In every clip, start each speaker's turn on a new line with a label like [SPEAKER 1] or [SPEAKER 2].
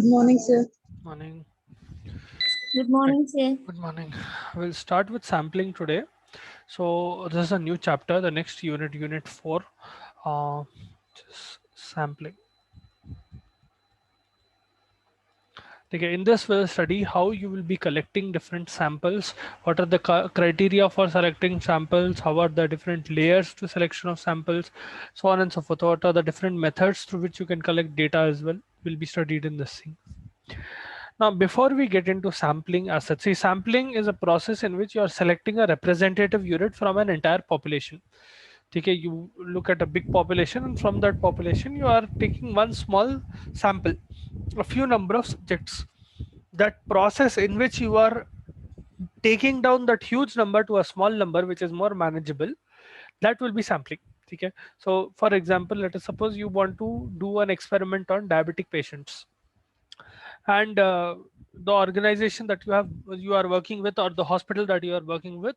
[SPEAKER 1] morning, sir.
[SPEAKER 2] Morning.
[SPEAKER 3] Good
[SPEAKER 2] Right.
[SPEAKER 3] morning, sir.
[SPEAKER 2] Good morning. We'll start with sampling today. So this is a new chapter, the next unit, unit 4, uh, just sampling. Okay, in this we'll study how you will be collecting different samples, what are the criteria for selecting samples, how are the different layers to selection of samples, so on and so forth. What are the different methods through which you can collect data as well will be studied in this thing. Now, before we get into sampling as such, see, sampling is a process in which you are selecting a representative unit from an entire population. Okay, you look at a big population, and from that population, you are taking one small sample, a few number of subjects. That process in which you are taking down that huge number to a small number, which is more manageable, that will be sampling. Okay, so for example, let us suppose you want to do an experiment on diabetic patients, and the organization that you are working with, or the hospital that you are working with,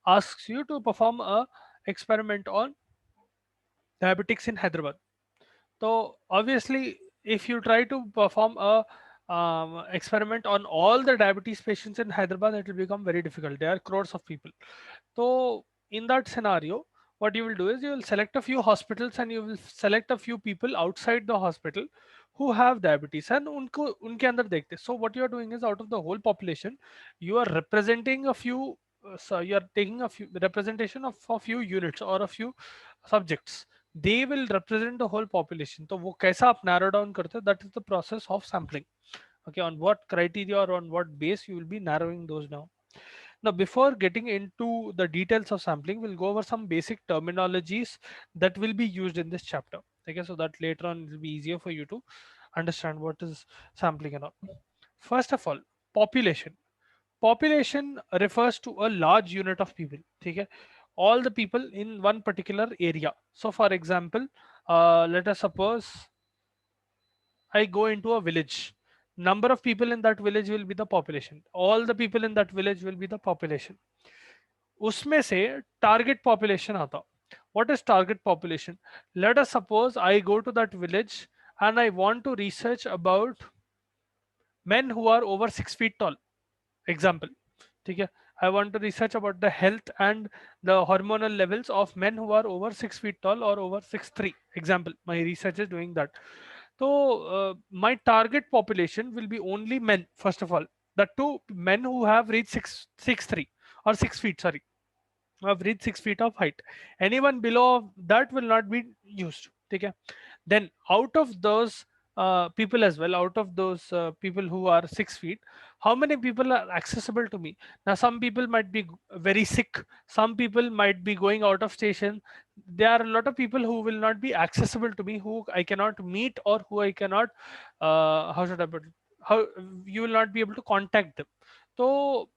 [SPEAKER 2] asks you to perform a experiment on diabetics in Hyderabad. So obviously, if you try to perform a experiment on all the diabetes patients in Hyderabad, it will become very difficult. There are crores of people. So in that scenario, what you will do is you will select a few hospitals, and you will select a few people outside the hospital who have diabetes, and उनको उनके अंदर देखते. So what you are doing is, out of the whole population, you are representing a few. So you are taking a few representation of a few units or a few subjects. They will represent the whole population. तो वो कैसा आप narrow down करते हो, that is the process of sampling. Okay, on what criteria or on what base you will be narrowing those down. Now, before getting into the details of sampling, we'll go over some basic terminologies that will be used in this chapter. Okay, so that later on it will be easier for you to understand what is sampling and all. First of all, population. Population refers to a large unit of people. Okay, all the people in one particular area. So for example, let us suppose I go into a village. Number of people in that village will be the population. All the people in that village will be the population. उसमें से target population आता. What is target population? Let us suppose I go to that village and I want to research about men who are over 6 feet tall. Example. ठीक है, I want to research about the health and the hormonal levels of men who are over 6 feet tall or over 6'3". Example, my research is doing that. So my target population will be only men, first of all. The two men who have reached 6'3" or 6 feet, sorry, have reached 6 feet of height. Anyone below that will not be used. Okay. Then out of those people as well, out of those people who are 6 feet, how many people are accessible to me? Now, some people might be very sick. Some people might be going out of station. There are a lot of people who will not be accessible to me, who I cannot meet, or who I cannot. How should I put it? How you will not be able to contact them. So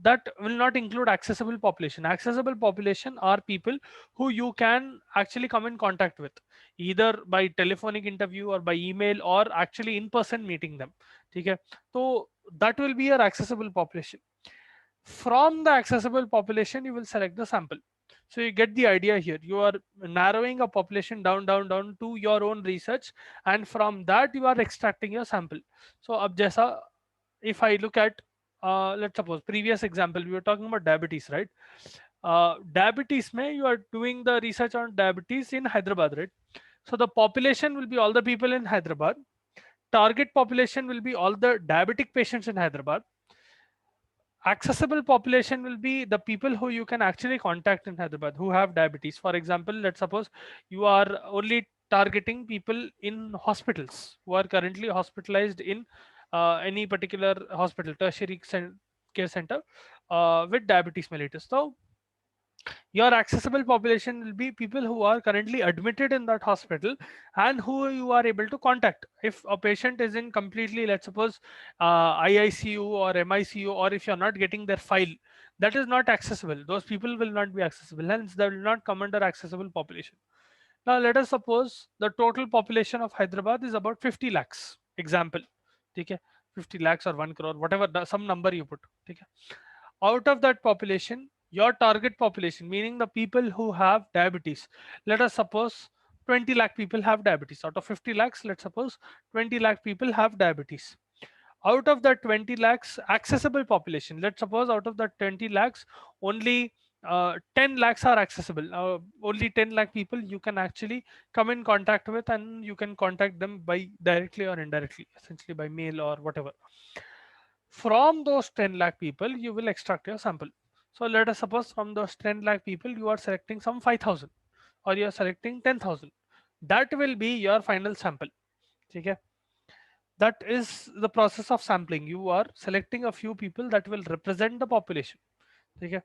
[SPEAKER 2] that will not include accessible population. Accessible population are people who you can actually come in contact with, either by telephonic interview or by email or actually in person meeting them. Okay, so that will be your accessible population. From the accessible population, you will select the sample. So you get the idea here. You are narrowing a population down to your own research, and from that you are extracting your sample. So ab jaisa, if I look at, let's suppose previous example, we were talking about diabetes, right? Diabetes mein you are doing the research on diabetes in Hyderabad, right? So the population will be all the people in Hyderabad. Target population will be all the diabetic patients in Hyderabad. Accessible population will be the people who you can actually contact in Hyderabad who have diabetes. For example, let's suppose you are only targeting people in hospitals who are currently hospitalized in any particular hospital, tertiary care center, with diabetes mellitus. So your accessible population will be people who are currently admitted in that hospital and who you are able to contact. If a patient is in completely, let's suppose, IICU or MICU, or if you're not getting their file, that is not accessible. Those people will not be accessible, hence they will not come under accessible population. Now let us suppose the total population of Hyderabad is about 50 lakhs. Example. Okay, 50 lakhs or 1 crore, whatever some number you put. Okay, out of that population, your target population, meaning the people who have diabetes, let us suppose 20 lakh people have diabetes. Out of 50 lakhs, let's suppose 20 lakh people have diabetes. Out of that 20 lakhs accessible population, let's suppose out of that 20 lakhs, only 10 lakhs are accessible. Only 10 lakh people you can actually come in contact with, and you can contact them by directly or indirectly, essentially by mail or whatever. From those 10 lakh people, you will extract your sample. So let us suppose from those 10 lakh people, you are selecting some 5,000 or you are selecting 10,000. That will be your final sample. Okay? That is the process of sampling. You are selecting a few people that will represent the population. Okay?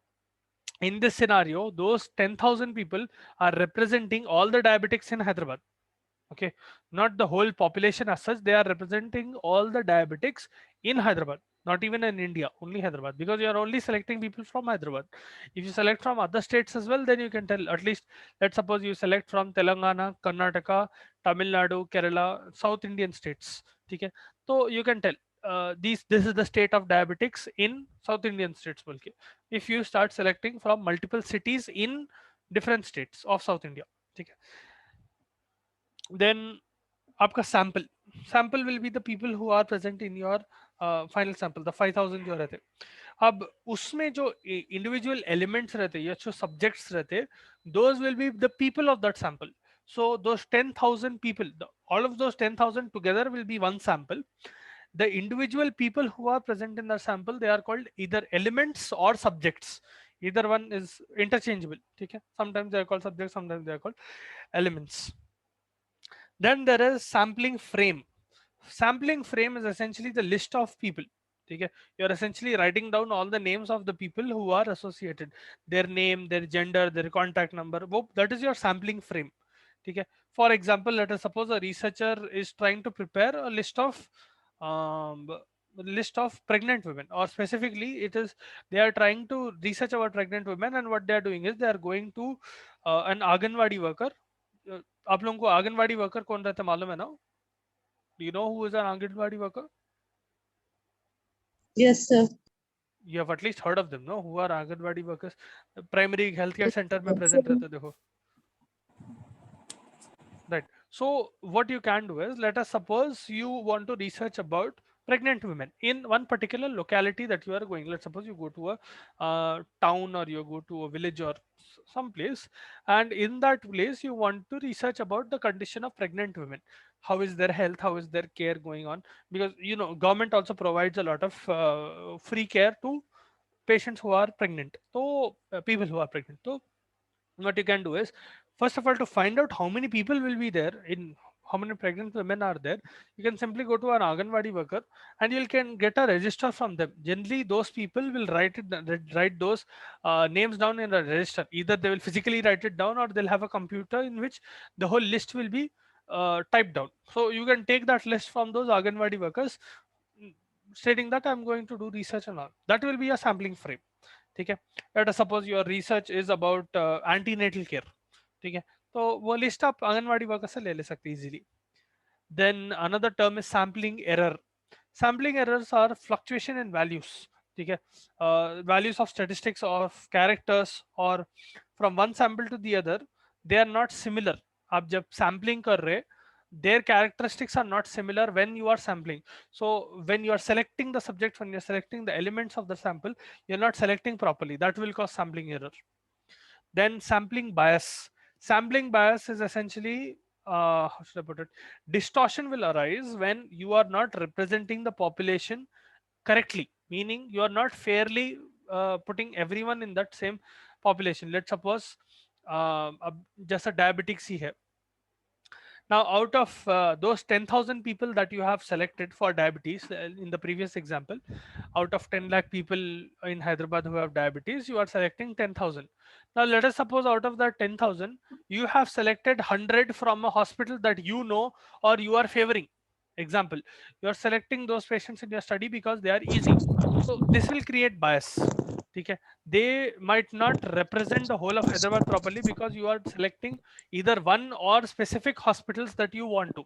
[SPEAKER 2] In this scenario, those 10,000 people are representing all the diabetics in Hyderabad. Okay, not the whole population as such. They are representing all the diabetics in Hyderabad, not even in India, only Hyderabad, because you are only selecting people from Hyderabad. If you select from other states as well, then you can tell. At least, let's suppose you select from Telangana, Karnataka, Tamil Nadu, Kerala, South Indian states. Okay, so you can tell this is the state of diabetics in South Indian states. Okay, if you start selecting from multiple cities in different states of South India. Okay, then आपका sample will be the people who are present in your final sample, the 5,000 जो रहते. अब उसमें जो individual elements रहते या जो subjects रहते, those will be the people of that sample. So those 10,000 people, all of those 10,000 together will be one sample. The individual people who are present in the sample, they are called either elements or subjects. Either one is interchangeable. Okay? Sometimes they are called subjects, sometimes they are called elements. Then there is sampling frame. Sampling frame is essentially the list of people. Okay? You're essentially writing down all the names of the people who are associated, their name, their gender, their contact number. That is your sampling frame. Okay? For example, let us suppose a researcher is trying to prepare a um, list of pregnant women, or specifically it is they are trying to research about pregnant women, and what they are doing is they are going to an Anganwadi worker. आप लोगों को anganwadi worker कौन रहता है मालूम है ना? Do you know who is an Anganwadi worker?
[SPEAKER 1] Yes, sir.
[SPEAKER 2] You have at least heard of them, no? Who are Anganwadi workers? Primary healthcare center में
[SPEAKER 1] Yes,
[SPEAKER 2] present
[SPEAKER 1] sir.
[SPEAKER 2] रहते देखो. Right. So what you can do is, let us suppose you want to research about pregnant women in one particular locality that you are going. Let's suppose you go to a town, or you go to a village, or some place, and in that place you want to research about the condition of pregnant women. How is their health? How is their care going on? Because government also provides a lot of free care to patients who are pregnant. So people who are pregnant. So what you can do is, first of all, to find out how many people will be there, in how many pregnant women are there, you can simply go to an Anganwadi worker and you can get a register from them. Generally those people will write those names down in a register. Either they will physically write it down, or they'll have a computer in which the whole list will be typed down. So you can take that list from those Anganwadi workers, mm, stating that I'm going to do research and all. That will be a sampling frame. ठीक है. Let us suppose your research is about antenatal care. ठीक है, तो वो list आप anganwadi worker से ले सकते easily. Then another term is sampling error. Sampling errors are fluctuation in values. ठीक है, values of statistics of characters, or from one sample to the other, they are not similar. आप जब sampling कर रहे, their characteristics are not similar when you are sampling. So when you are selecting the subject, when you're selecting the elements of the sample, you're not selecting properly. That will cause sampling error. Then sampling bias. Sampling bias is essentially, how should I put it? Distortion will arise when you are not representing the population correctly, meaning you are not fairly putting everyone in that same population. Let's suppose just a diabetics ही है. Now, out of those 10,000 people that you have selected for diabetes, in the previous example, out of 10 lakh people in Hyderabad who have diabetes, you are selecting 10,000. Now, let us suppose out of that 10,000, you have selected 100 from a hospital that you know or you are favoring. Example, you are selecting those patients in your study because they are easy. So, this will create bias. Okay? They might not represent the whole of Hyderabad properly because you are selecting either one or specific hospitals that you want to.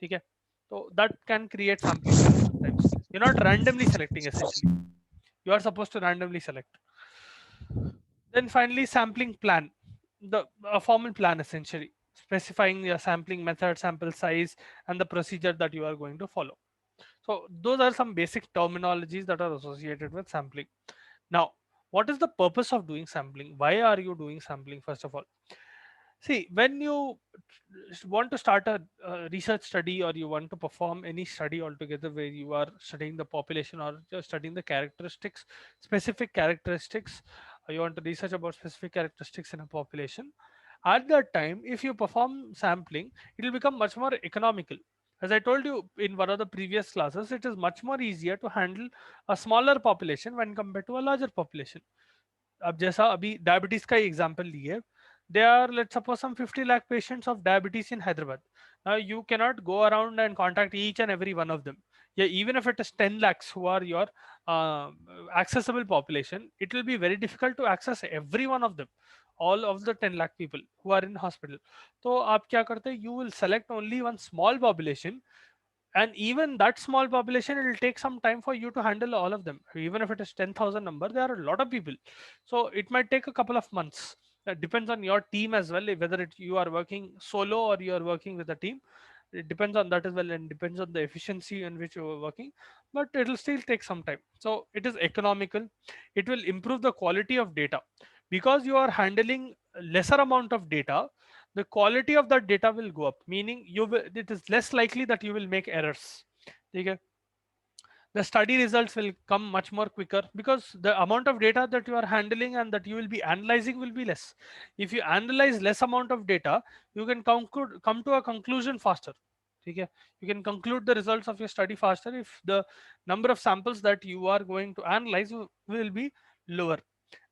[SPEAKER 2] Okay? So that can create sampling error sometimes. You're not randomly selecting essentially. You are supposed to randomly select. Then finally, sampling plan, the a formal plan essentially. specifying your sampling method, sample size, and the procedure that you are going to follow. So those are some basic terminologies that are associated with sampling. Now, what is the purpose of doing sampling? Why are you doing sampling? First of all, see, when you want to start a research study, or you want to perform any study altogether where you are studying the population or just studying the characteristics, specific characteristics, or you want to research about specific characteristics in a population, at that time, if you perform sampling, it will become much more economical. As I told you in one of the previous classes, it is much more easier to handle a smaller population when compared to a larger population. अब जैसा अभी diabetes का example लिए, there are, let's suppose, some 50 lakh patients of diabetes in Hyderabad. Now you cannot go around and contact each and every one of them. Yeah, even if it is 10 lakhs who are your uh, accessible population, it will be very difficult to access every one of them, all of the 10 lakh people who are in hospital. तो आप क्या करते हैं, you will select only one small population, and even that small population, it will take some time for you to handle all of them. Even if it is 10,000 number, there are a lot of people, so it might take a couple of months. That depends on your team as well, whether you are working solo or you are working with a team. It depends on that as well, and depends on the efficiency in which you are working, but it will still take some time. So it is economical. It will improve the quality of data, because you are handling lesser amount of data. The quality of that data will go up, meaning it is less likely that you will make errors. Okay? The study results will come much more quicker, because the amount of data that you are handling and that you will be analyzing will be less. If you analyze less amount of data, you can come to a conclusion faster. Okay? You can conclude the results of your study faster if the number of samples that you are going to analyze will be lower.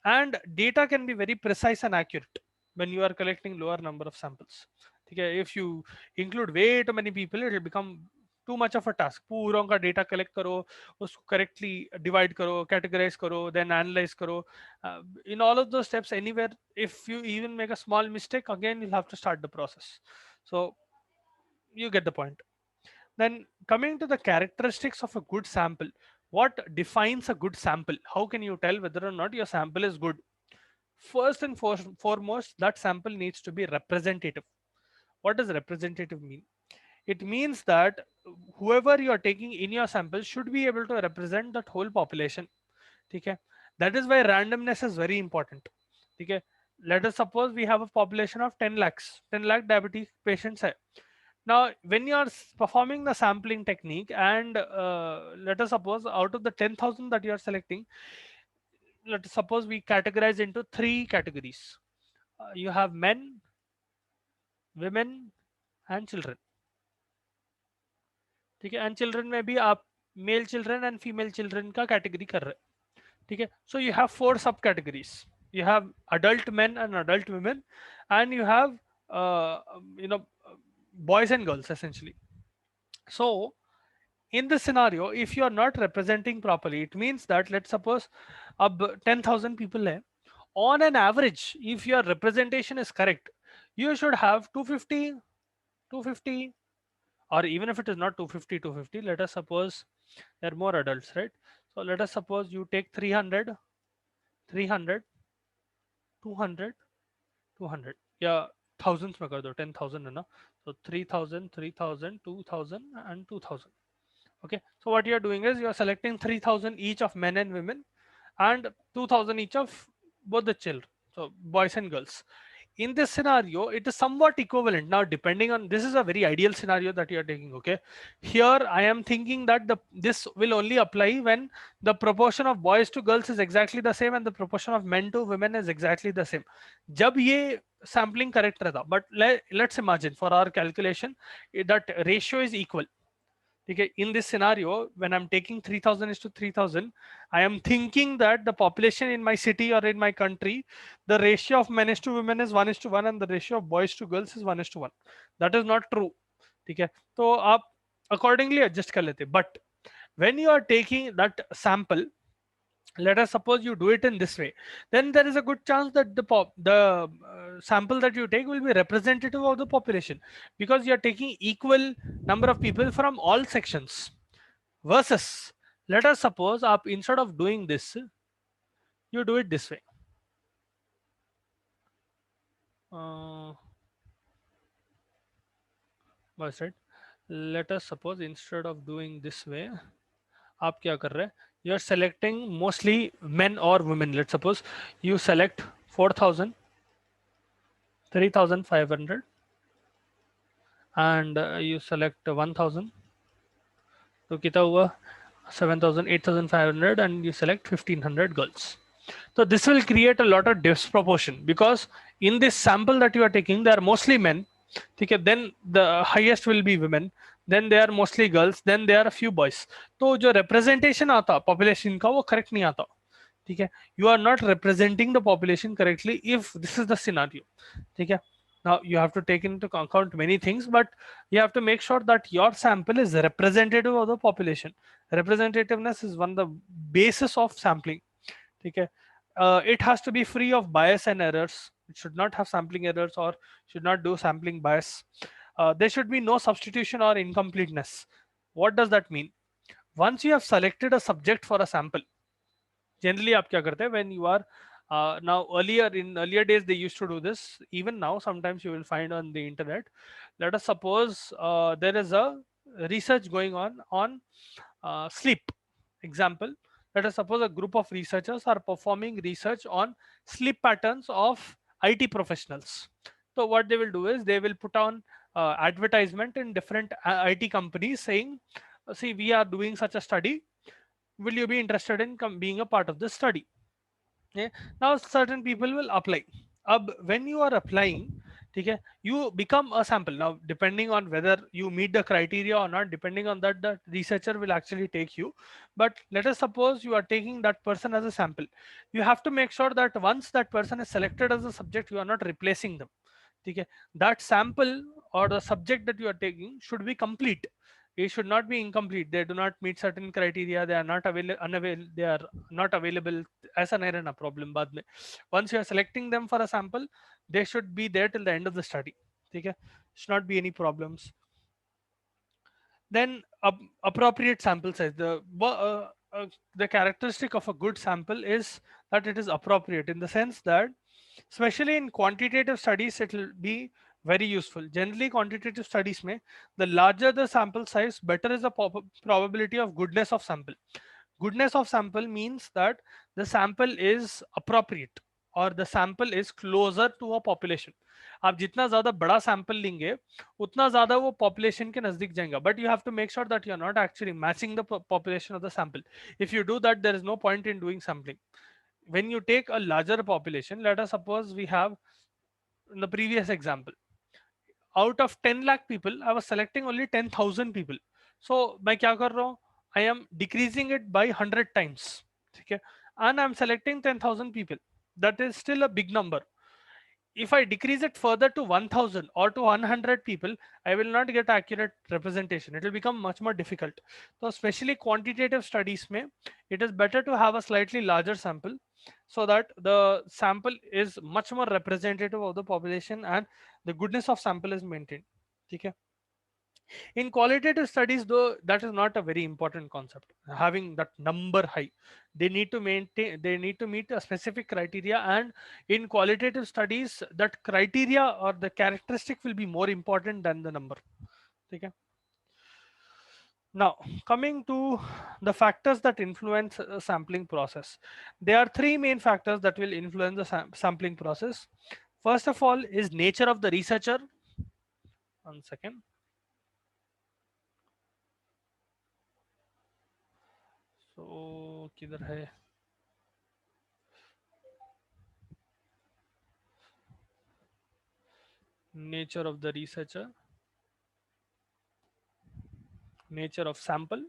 [SPEAKER 2] And data can be very precise and accurate when you are collecting lower number of samples. Okay? If you include way too many people, it will become too much of a task. पूरों का data collect करो, उसको correctly divide करो, categorize करो, then analyze करो. In all of those steps, anywhere, if you even make a small mistake, again you'll have to start the process. So you get the point. Then coming to the characteristics of a good sample, what defines a good sample? How can you tell whether or not your sample is good? First and foremost, that sample needs to be representative. What does representative mean? It means that whoever you are taking in your sample should be able to represent that whole population. Okay? That is why randomness is very important. Okay? Let us suppose we have a population of 10 lakhs, 10 lakh diabetes patients. Hai. Now, when you are performing the sampling technique, and let us suppose out of the 10,000 that you are selecting, let us suppose we categorize into three categories. You have men, women, and children. ठीक है, and children में भी आप male children and female children का category कर रहे हैं. ठीक है, सो यू हैव 4 सब categories. You have adult men and adult women, and you have you know boys and girls essentially. So in this scenario, if you are not representing properly, it means that, let's suppose अब 10,000 people है, on an average, if your representation is correct, you should have 250, 250, or even if it is not 250, 250, let us suppose there are more adults, right? So let us suppose you take 300, 300, 200, 200, yeah, thousands में कर दो, 10,000 है ना, so 3,000, 3,000, 2,000, and 2,000. Okay, so what you are doing is you are selecting 3,000 each of men and women, and 2,000 each of both the children, so boys and girls. In this scenario, it is somewhat equivalent. Now, depending on, this is a very ideal scenario that you are taking. Okay, here I am thinking that this will only apply when the proportion of boys to girls is exactly the same and the proportion of men to women is exactly the same. जब ये sampling correct रहता, but let's imagine for our calculation that ratio is equal. Okay, in this scenario, when I'm taking 3,000 is to 3,000, I am thinking that the population in my city or in my country, the ratio of men is to women is 1 is to 1, and the ratio of boys to girls is 1 is to 1. That is not true. Okay, so आप accordingly adjust कर लेते. But when you are taking that sample, let us suppose you do it in this way, then there is a good chance that the sample that you take will be representative of the population, because you are taking equal number of people from all sections. Versus, let us suppose up, instead of doing this, you do it this way. uh, बस right. Let us suppose instead of doing this way, आप क्या कर रहे हैं? You are selecting mostly men or women. Let's suppose you select 4,000, 3,500, and you select 1,000. तो कितना हुआ? 7,000, 8,500, and you select 1,500 girls. So this will create a lot of disproportion because in this sample that you are taking, they are mostly men. Okay, then the highest will be women. Then they are mostly girls. Then there are a few boys. तो जो representation आता population का वो correct नहीं आता. ठीक है, you are not representing the population correctly if this is the scenario. ठीक है, now you have to take into account many things, but you have to make sure that your sample is representative of the population. Representativeness is one of the basis of sampling. ठीक है, it has to be free of bias and errors. It should not have sampling errors or should not do sampling bias. There should be no substitution or incompleteness. What does that mean? Once you have selected a subject for a sample, generally आप क्या करते हैं, when you are now earlier in earlier days they used to do this, even now sometimes you will find on the internet. Let us suppose there is a research going on sleep. Example, let us suppose a group of researchers are performing research on sleep patterns of IT professionals. So what they will do is they will put on advertisement in different IT companies saying, see, we are doing such a study, will you be interested in being a part of this study? Okay, now certain people will apply. When you are applying, okay, you become a sample. Now depending on whether you meet the criteria or not, depending on that, the researcher will actually take you. But let us suppose you are taking that person as a sample. You have to make sure that once that person is selected as a subject, you are not replacing them. Okay, that sample or the subject that you are taking should be complete. It should not be incomplete. They do not meet certain criteria, they are not available, they are not available. ऐसा नहीं रहना problem बाद में. Once you are selecting them for a sample, they should be there till the end of the study. ठीक है, should not be any problems. Then appropriate sample size. The characteristic of a good sample is that it is appropriate, in the sense that especially in quantitative studies it will be very useful. Generally quantitative studies may, the larger the sample size, better is the probability of goodness of sample. Goodness of sample means that the sample is appropriate or the sample is closer to a population. आप जितना ज्यादा बड़ा sample लेंगे उतना ज्यादा वो population के नजदीक जाएगा, but you have to make sure that you are not actually matching the population of the sample. If you do that, there is no point in doing sampling. When you take a larger population, let us suppose we have, in the previous example, out of 10 lakh people, I was selecting only 10,000 people. So मैं क्या कर रहा हूँ? I am decreasing it by 100 times. ठीक है, and I'm selecting 10,000 people. That is still a big number. If I decrease it further to 1,000 or to 100 people, I will not get accurate representation. It will become much more difficult. So especially quantitative studies may, it is better to have a slightly larger sample so that the sample is much more representative of the population and the goodness of sample is maintained. Okay. In qualitative studies, though, that is not a very important concept. Having that number high, they need to maintain, they need to meet a specific criteria, and in qualitative studies, that criteria or the characteristic will be more important than the number. Okay. Now, coming to the factors that influence a sampling process, there are three main factors that will influence the sampling process. First of all is nature of the researcher. 1 second. So किधर है? Nature of the researcher, nature of sample,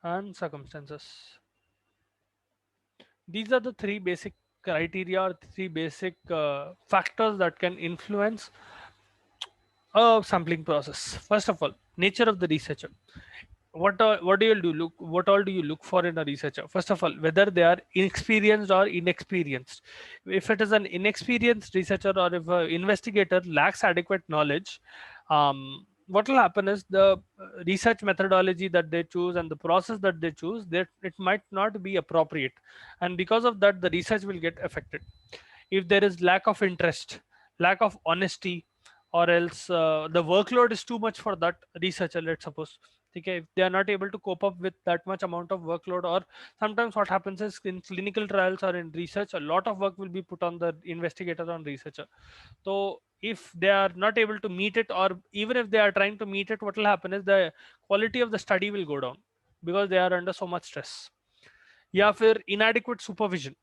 [SPEAKER 2] and circumstances. These are the three basic criteria or three basic factors that can influence a sampling process. First of all, nature of the researcher. What do you do look, what all do you look for in a researcher? First of all, whether they are inexperienced or inexperienced. If it is an inexperienced researcher or if an investigator lacks adequate knowledge, what will happen is the research methodology that they choose and the process that they choose, that it might not be appropriate, and because of that the research will get affected. If there is lack of interest, lack of honesty, or else the workload is too much for that researcher, let's suppose. Okay, if they are not able to cope up with that much amount of workload, or sometimes what happens is in clinical trials or in research, a lot of work will be put on the investigator or researcher. So if they are not able to meet it, or even if they are trying to meet it, what will happen is the quality of the study will go down because they are under so much stress. या फिर inadequate supervision.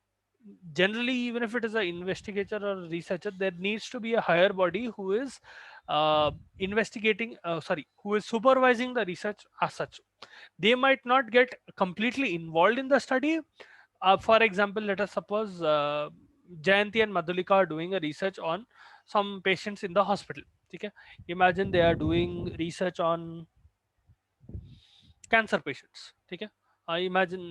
[SPEAKER 2] Generally, even if it is an investigator or a researcher, there needs to be a higher body who is investigating, who is supervising the research as such. They might not get completely involved in the study. For example, let us suppose Jayanti and Madhulika are doing a research on some patients in the hospital. Okay? Imagine they are doing research on cancer patients. Okay? I imagine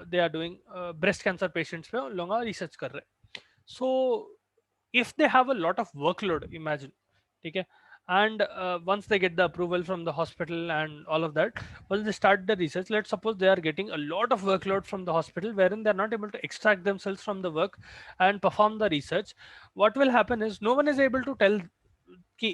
[SPEAKER 2] they are doing breast cancer patients पे लोग research कर रहे हैं. So if they have a lot of workload, imagine, okay, and once they get the approval from the hospital and all of that, once they start the research, let's suppose they are getting a lot of workload from the hospital wherein they're not able to extract themselves from the work and perform the research. What will happen is no one is able to tell.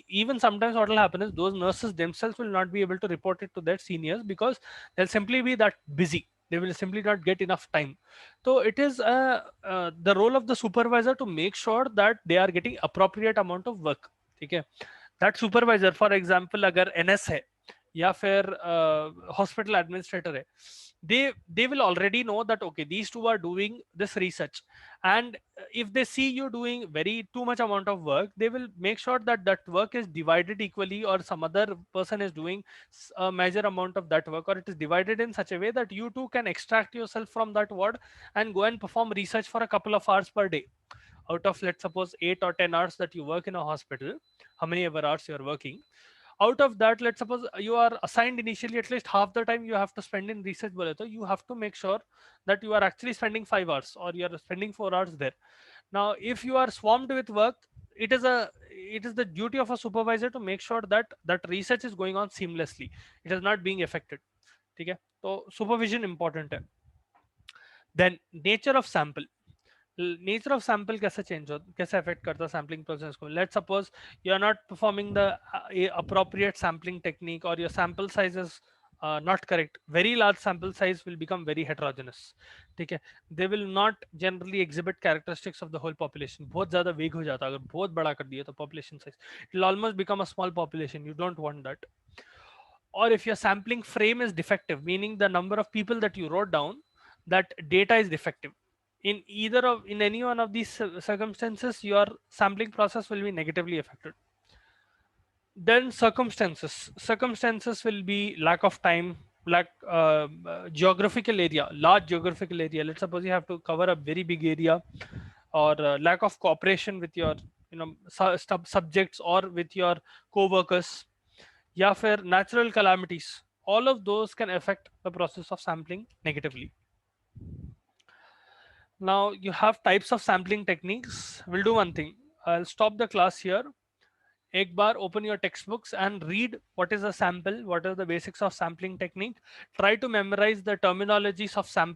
[SPEAKER 2] Even sometimes what will happen is those nurses themselves will not be able to report it to their seniors because they'll simply be that busy, they will simply not get enough time. So it is the role of the supervisor to make sure that they are getting appropriate amount of work. Okay, that supervisor, for example, अगर NS है या फिर hospital administrator है, they will already know that okay, these two are doing this research, and if they see you doing very too much amount of work, they will make sure that that work is divided equally, or some other person is doing a major amount of that work, or it is divided in such a way that you too can extract yourself from that ward and go and perform research for a couple of hours per day. Out of, let's suppose, 8 or 10 hours that you work in a hospital, how many ever hours you are working, out of that, let's suppose you are assigned initially at least half the time you have to spend in research bole to you have to make sure that you are actually spending 5 hours or you are spending 4 hours there. Now if you are swamped with work, it is the duty of a supervisor to make sure that that research is going on seamlessly, it is not being affected. Okay, so supervision important hai. Then nature of sample. Nature of sample कैसे change हो, कैसे affect करता है sampling process को. Let's suppose you are not performing the appropriate sampling technique, or your sample size is not correct. Very large sample size will become very heterogeneous. ठीक है, they will not generally exhibit characteristics of the whole population. बहुत ज़्यादा वेग हो जाता है अगर बहुत बड़ा कर दिया तो population size, it will almost become a small population. You don't want that. Or if your sampling frame is defective, meaning the number of people that you wrote down, that data is defective, in any one of these circumstances, your sampling process will be negatively affected. Then circumstances will be lack of time, lack geographical area, large geographical area. Let's suppose you have to cover a very big area, or lack of cooperation with your subjects or with your co-workers, या फिर natural calamities. All of those can affect the process of sampling negatively. Now you have types of sampling techniques. We'll do one thing. I'll stop the class here. एक बार open your textbooks and read what is a sample, what are the basics of sampling technique. Try to memorize the terminologies of sample